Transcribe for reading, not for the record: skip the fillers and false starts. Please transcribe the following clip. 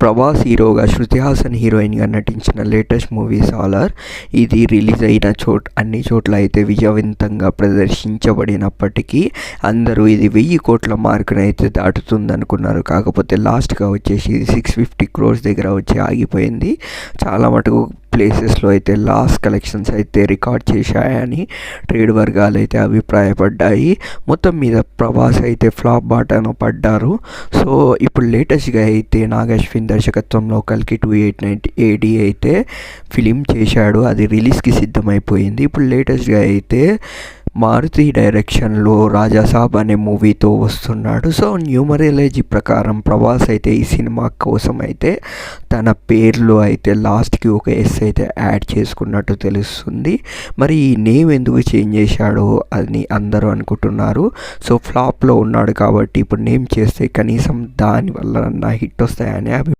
ప్రభాస్ హీరోగా, శృతి హాసన్ హీరోయిన్గా నటించిన లేటెస్ట్ మూవీ సాలార్. ఇది రిలీజ్ అయిన అన్ని చోట్ల అయితే విజయవంతంగా ప్రదర్శించబడినప్పటికీ అందరూ ఇది 1000 కోట్ల మార్కును అయితే దాటుతుంది అనుకున్నారు. కాకపోతే లాస్ట్గా వచ్చేసి 650 crores దగ్గర వచ్చి ఆగిపోయింది. చాలా మటుకు ప్లేసెస్లో అయితే లాస్ కలెక్షన్స్ అయితే రికార్డ్ చేశాయని ట్రేడ్ వర్గాలు అయితే అభిప్రాయపడ్డాయి. మొత్తం మీద ప్రభాస్ అయితే ఫ్లాప్ బాటన పడ్డారు. సో ఇప్పుడు లేటెస్ట్గా అయితే నాగ్ అశ్విన్ దర్శకత్వంలో కల్కి 2890 AD అయితే ఫిలిం చేశాడు. అది రిలీజ్కి సిద్ధమైపోయింది. ఇప్పుడు లేటెస్ట్గా అయితే మారుతి డైరెక్షన్లో రాజాసాబ్ అనే మూవీతో వస్తున్నాడు. సో న్యూమరాలజీ ప్రకారం ప్రభాస్ అయితే ఈ సినిమా కోసం అయితే తన పేర్లో అయితే లాస్ట్కి ఒక ఎస్ అయితే యాడ్ చేసుకున్నట్టు తెలుస్తుంది. మరి ఈ నేమ్ ఎందుకు చేంజ్ చేశాడో అని అందరూ అనుకుంటున్నారు. సో ఫ్లాప్లో ఉన్నాడు కాబట్టి ఇప్పుడు నేమ్ చేస్తే కనీసం దానివల్ల హిట్ వస్తాయని